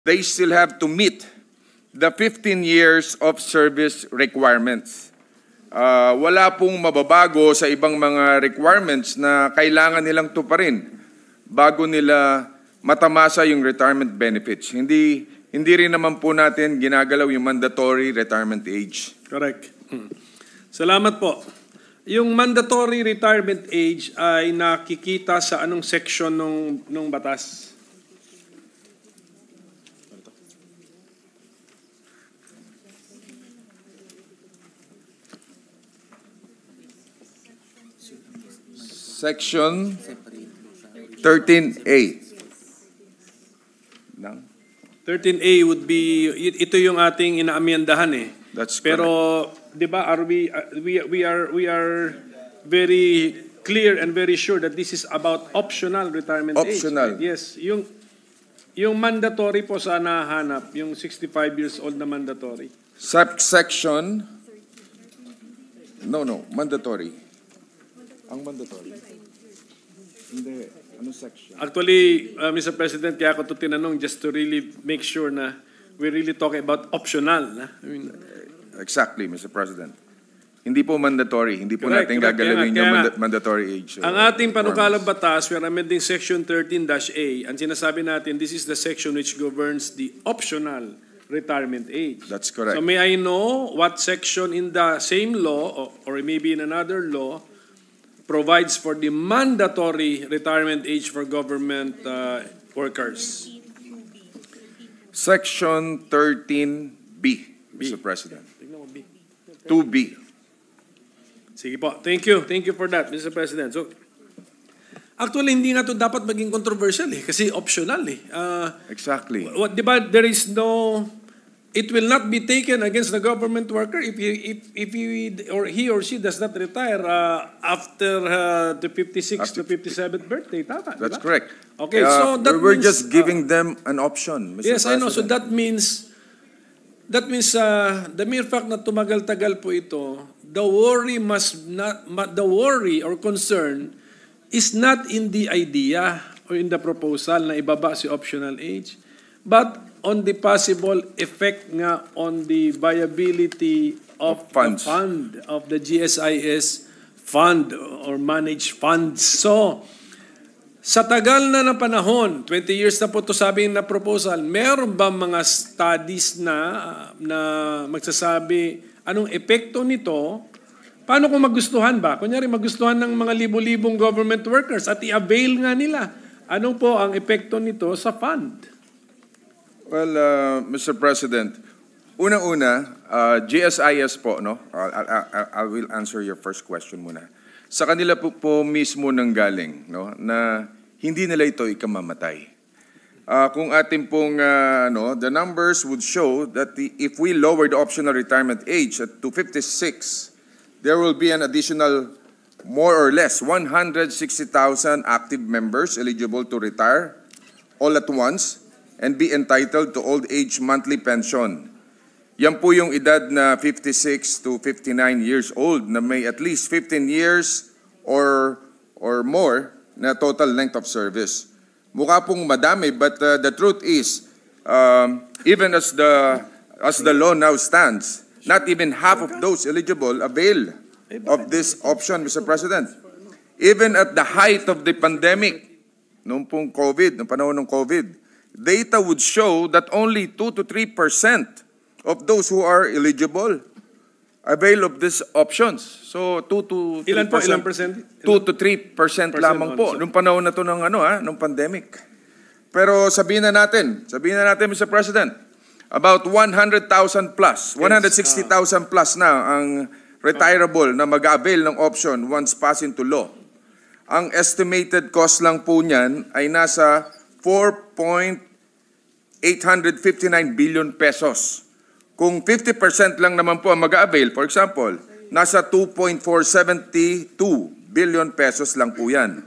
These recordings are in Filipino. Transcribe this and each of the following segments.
they still have to meet the 15 years of service requirements. Wala pong mababago sa ibang mga requirements na kailangan nilang tuparin bago nila matamasa yung retirement benefits. Hindi rin naman po natin ginagalaw yung mandatory retirement age. Correct. Salamat po. Yung mandatory retirement age ay nakikita sa anong section nung batas? Section 13A. 13A would be, ito yung ating inaamyendahan eh. That's correct. Pero, di ba, we are very clear and very sure that this is about optional retirement Optional. age. Yes. Yung mandatory po sana hanap, yung 65 years old na mandatory. Subsection, mandatory. Ang mandatory. Hindi, ano section? Actually, Mr. President, kaya ako ito tinanong just to really make sure na we're really talking about optional. I mean, Exactly, Mr. President. Hindi po mandatory. Hindi po Correct, natin correct. gagalawin Kaya yung nga. mandatory age. ang ating panukalang batas, we are amending Section 13-A. Ang sinasabi natin, this is the section which governs the optional retirement age. That's correct. So may I know what section in the same law or maybe in another law provides for the mandatory retirement age for government workers? Section 13B, Mr. President. 2B. Sige po. Thank you. Thank you for that, Mr. President. So, actually, hindi nga ito dapat maging controversial eh, kasi optional eh. Exactly. What, di ba, there is no, it will not be taken against the government worker if he or she does not retire after the 56th to 57th birthday. Tama, That's diba? correct. Okay, so that we're means, just giving them an option, Mr. yes, President. I know. So that means the mere fact na tumagal-tagal po ito, the worry or concern is not in the idea or in the proposal na ibaba si optional age, but on the possible effect nga on the viability of funds. the fund, of the GSIS fund or managed funds. So, sa tagal na ng panahon, 20 years na po ito sabi na proposal, meron ba mga studies na magsasabi anong epekto nito? Paano kung magustuhan ba? Kunyari magustuhan ng mga libo-libong government workers at i-avail nga nila. Ano po ang epekto nito sa fund? Well, Mr. President, unang-una, GSIS po, no? I will answer your first question muna. Sa kanila po mismo nanggaling, no, na hindi nila ito ikamamatay. Kung ating pong, the numbers would show that if we lower the optional retirement age to 56, there will be an additional more or less 160,000 active members eligible to retire all at once and be entitled to old age monthly pension. Yan po yung edad na 56 to 59 years old na may at least 15 years or more na total length of service. Mukha pong madami, but the truth is, even as the law now stands, not even half of those eligible avail of this option, Mr. President. Even at the height of the pandemic, noong pong COVID, noong panahon ng COVID, data would show that only 2 to 3% of those who are eligible avail of these options. So 2 to 3%. Ilan po? Ilang percent? 2 to 3% lamang po nung panahon na to ng nung pandemic. Pero sabihin na natin, Mr. President, about 100,000 plus, 160,000 plus na ang retirable na mag-avail ng option once passed into law. Ang estimated cost lang po niyan ay nasa 4.859 billion pesos. Kung 50% lang naman po ang mag-avail, for example, nasa 2.472 billion pesos lang po yan.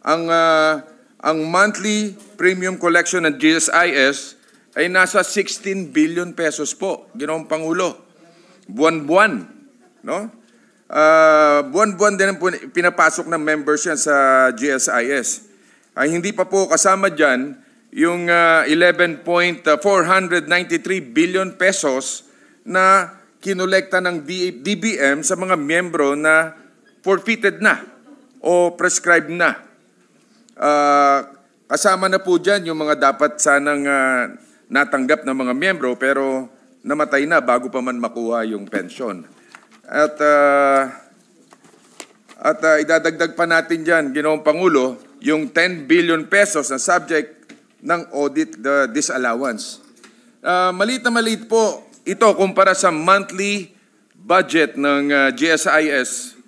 Ang monthly premium collection ng GSIS ay nasa 16 billion pesos po, Ginoong Pangulo. Buwan-buwan, no? Buwan-buwan din ang pinapasok ng members yan sa GSIS. Ay hindi pa po kasama dyan yung 11.493 billion pesos na kinolekta ng DBM sa mga miyembro na forfeited na o prescribed na. Kasama na po dyan yung mga dapat sanang natanggap ng mga miyembro pero namatay na bago pa man makuha yung pensyon. At idadagdag pa natin dyan, Ginoong Pangulo, yung 10 billion pesos na subject ng audit disallowance. Maliit na maliit po ito kumpara sa monthly budget ng GSIS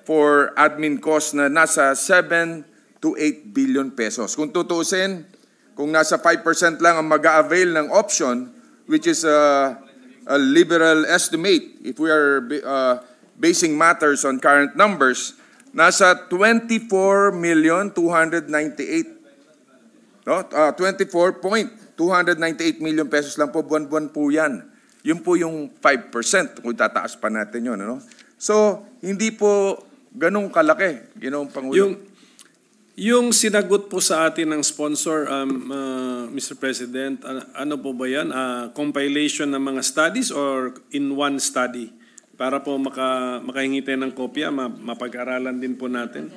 for admin cost na nasa 7 to 8 billion pesos. Kung tutuusin, kung nasa 5% lang ang mag-a-avail ng option, which is a liberal estimate, if we are basing matters on current numbers, nasa 24,298,000, no? 24.298 million pesos lang po, buwan-buwan po yan. Yun po yung 5% kung tataas pa natin yun. Ano? So, hindi po ganong kalaki, Ginoong Pangulo. Yung sinagot po sa atin ng sponsor, Mr. President, ano po ba yan? Compilation ng mga studies or in one study? Para po makahingi tayo ng kopya, mapag-aralan din po natin.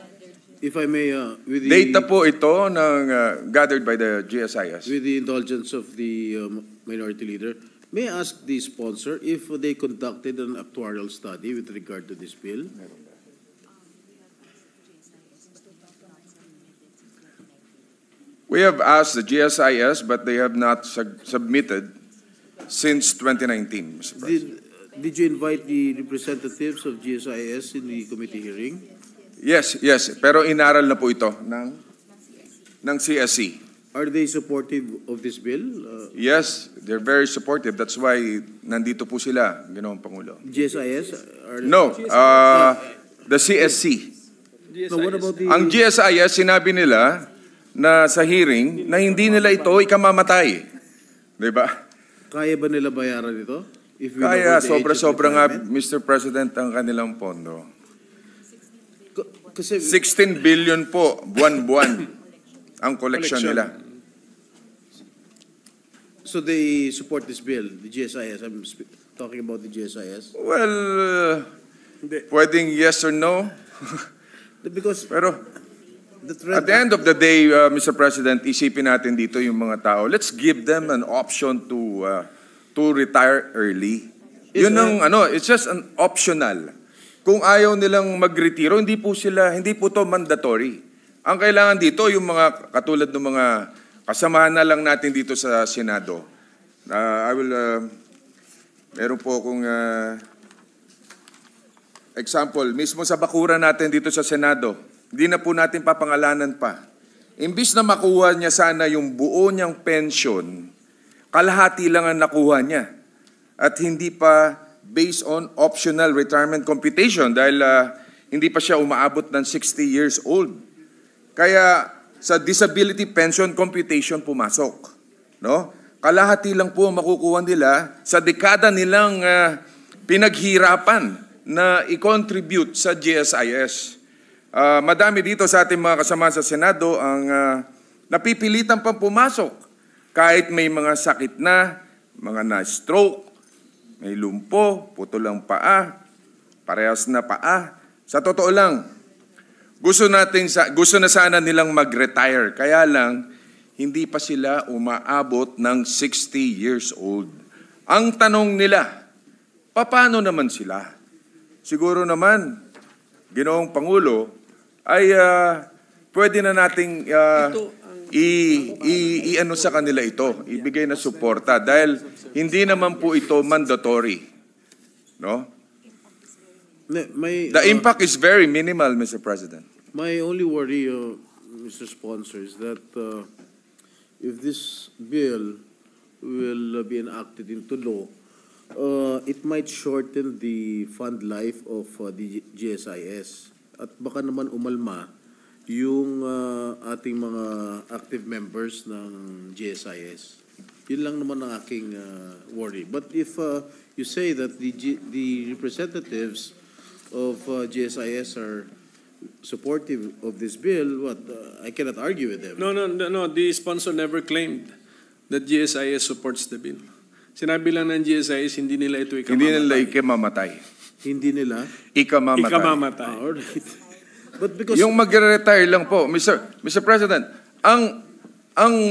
If I may, with the Data po ito ng gathered by the GSIS. with the indulgence of the Minority Leader, may I ask the sponsor if they conducted an actuarial study with regard to this bill? We have asked the GSIS, but they have not submitted since 2019, Mr. President. Did you invite the representatives of GSIS in the committee hearing? Yes. Pero inaral na po ito ng CSC. Are they supportive of this bill? Yes, they're very supportive. That's why nandito po sila, Ginoong Pangulo. GSIS? No, the CSC. No, what about the... Ang GSIS, sinabi nila na sa hearing na hindi nila ito ikamamatay. Diba? Kaya ba nila bayaran ito? If we Kaya lower the age of sobra-sobra nga, retirement? Mr. President, ang kanilang pondo. Kasi 16 billion po, buwan-buwan, ang collection nila. so they support this bill, the GSIS. I'm talking about the GSIS. Well, pwedeng yes or no. Because Pero the trend... at the end of the day, Mr. President, isipin natin dito yung mga tao. Let's give them an option to retire early. Yes, Yun ang it's just an optional. Kung ayaw nilang magretiro, hindi po to mandatory. Ang kailangan dito yung mga katulad ng mga kasamahan na lang natin dito sa Senado. Meron po akong example, mismo sa bakuran natin dito sa Senado. Hindi na po natin papangalanan pa. Imbis na makuha niya sana yung buo niyang pension, kalahati lang ang nakuha niya. At hindi pa based on optional retirement computation dahil hindi pa siya umaabot ng 60 years old. Kaya sa disability pension computation pumasok. No? Kalahati lang po ang makukuha nila sa dekada nilang pinaghirapan na i-contribute sa GSIS. Madami dito sa ating mga kasama sa Senado ang napipilitan pang pumasok kahit may mga sakit na, mga na-stroke, may lumpo, putol ang paa, parehas na paa. Sa totoo lang, gusto na sana nilang mag-retire, kaya lang hindi pa sila umaabot ng 60 years old. Ang tanong nila, paano naman sila? Siguro naman, Ginoong Pangulo, ay pwede na nating i-ano sa kanila ito, ibigay na suporta dahil hindi naman po ito mandatory. No? The impact is very minimal, Mr. President. My only worry, Mr. Sponsor, is that if this bill will be enacted into law, it might shorten the fund life of the GSIS. At baka naman umalma yung ating mga active members ng GSIS. Yun lang naman ang aking worry. But if you say that the representatives of GSIS are supportive of this bill, I cannot argue with them. No. The sponsor never claimed that GSIS supports the bill. Sinabi lang ng GSIS, hindi nila ito ikamamatay. Hindi nila ikamamatay. Hindi nila? Ikamamatay. Ikamamatay. All right. But because Yung magre-retire lang po, Mr. President, ang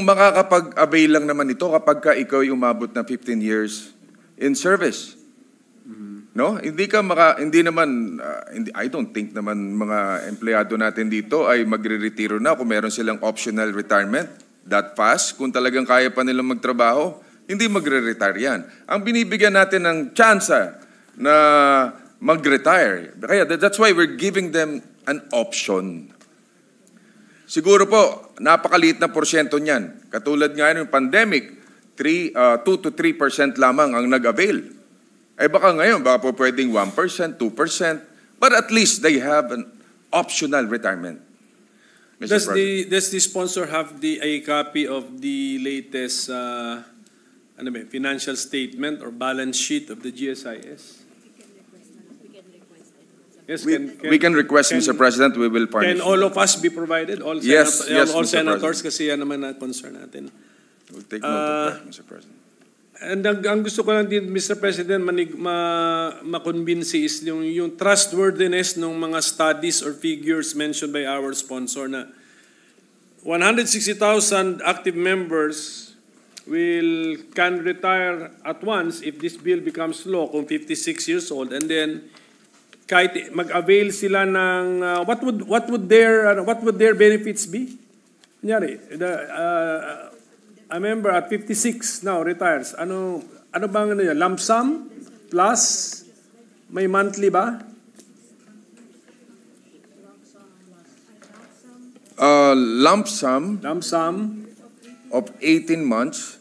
makakapag-avail lang naman ito kapag ka ikaw ay umabot na 15 years in service. No? Hindi naman I don't think naman mga empleyado natin dito ay magre-retiro na kung meron silang optional retirement that fast. Kung talagang kaya pa nilang magtrabaho, hindi magre-retire yan. Ang binibigyan natin ng tsansa na mag-retire. Kaya that's why we're giving them an option. Siguro po, napakaliit na porsyento niyan. Katulad nga ng pandemic, 2 to 3% lamang ang nag-avail. Baka ngayon, baka po pwedeng 1%, 2%, but at least they have an optional retirement. Does the sponsor have a copy of the latest financial statement or balance sheet of the GSIS? Yes, We can request, Mr. President, we will furnish. Can all of us be provided? All Yes, all Mr. senators, kasi yan naman na concern natin. We'll take note of that, Mr. President. And ang gusto ko lang din, Mr. President, makonbinsi is yung trustworthiness ng mga studies or figures mentioned by our sponsor na 160,000 active members can retire at once if this bill becomes law kung 56 years old, and then kahit mag-avail sila ng what would their benefits be? Kunyari, a member at 56 now retires. Ano bang lump sum plus may monthly ba? Lump sum of 18 months,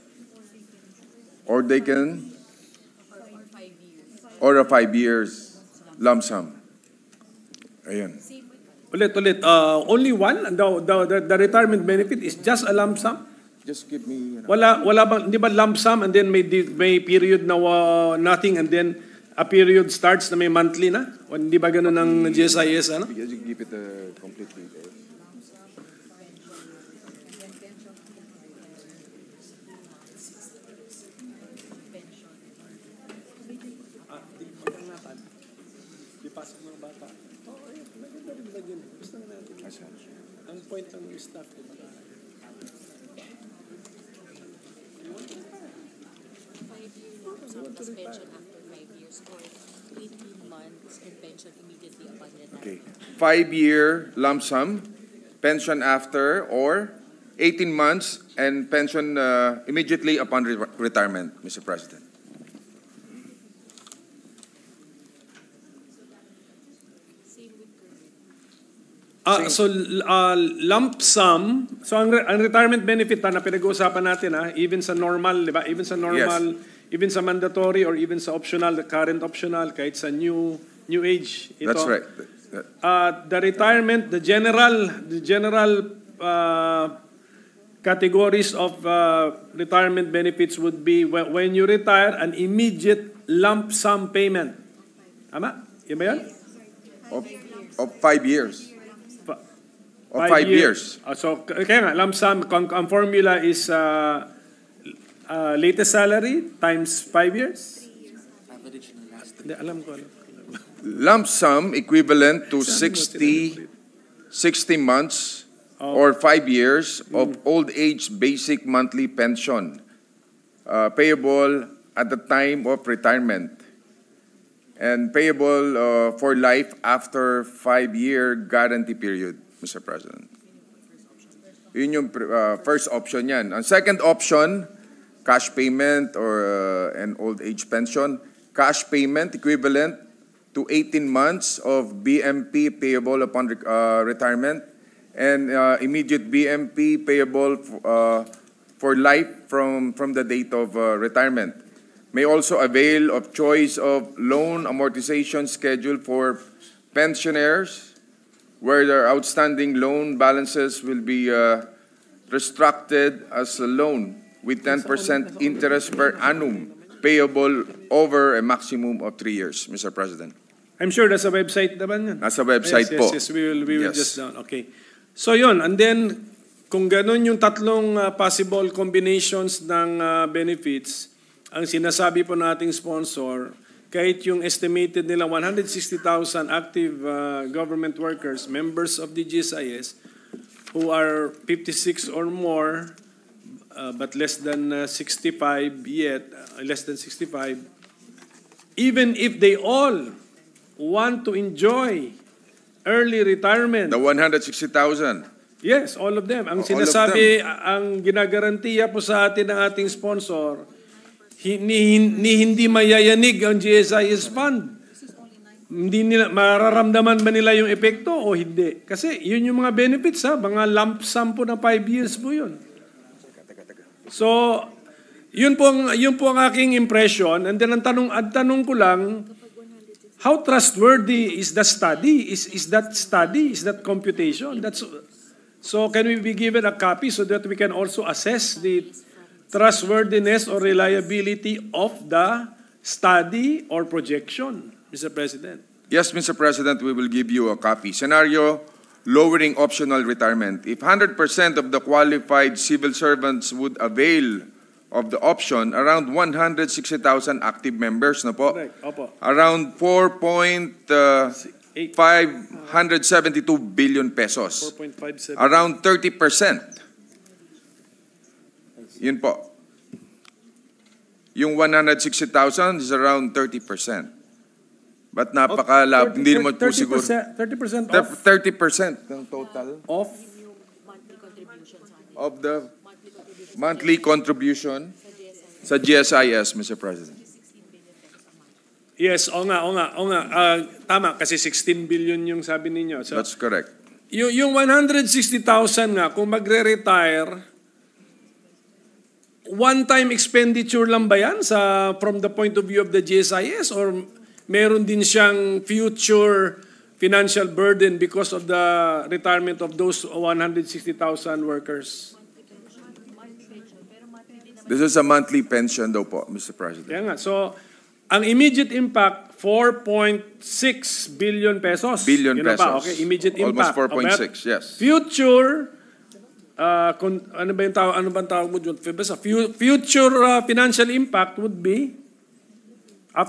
or they can, or a 5 years lump sum. Ayan. Ulit. Only one? The retirement benefit is just a lump sum? Just give me. Wala bang, di ba lump sum and then may period na nothing and then a period starts na may monthly na? O hindi ba ganun ng GSIS, ano? Because you give it a complete details. Ang point ng staff, diba? 5-year lump sum plus pension after 5 years or 18 months and pension immediately upon retirement. Okay. 5-year lump sum, pension after, or 18 months and pension immediately upon retirement, Mr. President. Same with current. Lump sum, so ang retirement benefit na pinag-uusapan natin even sa normal, di ba? Even sa normal, even sa mandatory or even sa optional, the current optional, kahit sa new age. Ito, That's right. The retirement, the general categories of retirement benefits would be when you retire, an immediate lump sum payment. Tama? Yan ba yan? Of 5 years. Of 5 years. So, kaya nga, lump sum, ang formula is latest salary times 5 years? Hindi, alam ko. Lump sum equivalent to 60 months or 5 years of old age basic monthly pension payable at the time of retirement and payable for life after 5-year guarantee period, Mr. President. Yun yung first option yan. Ang second option, cash payment or an old age pension. Cash payment equivalent to 18 months of BMP payable upon retirement and immediate BMP payable for life from the date of retirement. May also avail of choice of loan amortization schedule for pensioners where their outstanding loan balances will be restructured as a loan with 10% interest per annum payable over a maximum of 3 years, Mr. President. I'm sure nasa website naman yan. Nasa website po. Yes, we will Yes. just down. Okay. So yun, and then kung ganun yung tatlong possible combinations ng benefits, ang sinasabi po nating sponsor, kahit yung estimated nila 160,000 active government workers, members of the GSIS, who are 56 or more, but less than 65 yet, less than 65, even if they all want to enjoy early retirement. The 160,000. Yes, all of them. Ang All of sinasabi, ang ginagarantiya po sa atin ng ating sponsor, hindi mayayanig ang GSIS fund. Hindi nila, mararamdaman ba nila yung epekto o hindi? Kasi yun yung mga benefits, mga lump sum po na 5 years po yun. So, yun po ang aking impression. And then ang tanong ko lang, how trustworthy is the study? Is that study? Is that computation? So can we be given a copy so that we can also assess the trustworthiness or reliability of the study or projection, Mr. President? Yes, Mr. President, we will give you a copy. Scenario, lowering optional retirement. If 100% of the qualified civil servants would avail of the option, around 160,000 active members na po. Correct. Opo. Around 4.572 billion pesos. 4.57. Around 30%. Yun po. Yung 160,000 is around 30%. But napakalab, hindi naman po siguro. 30% off 30% ng total of Yung monthly contributions natin. of the monthly contribution sa GSIS, Mr. President. Yes, o nga. Tama, kasi 16 billion yung sabi ninyo. So, That's correct. yung 160,000 nga, kung magre-retire, one-time expenditure lang ba yan from the point of view of the GSIS, or meron din siyang future financial burden because of the retirement of those 160,000 workers? This is a monthly pension daw po, Mr. President. Kaya nga. So, ang immediate impact, 4.6 billion pesos. Billion Yun na ba? pesos. Okay, immediate Almost impact. 4.6, yes. Future, ano bang tawag mo dyan? Future financial impact would be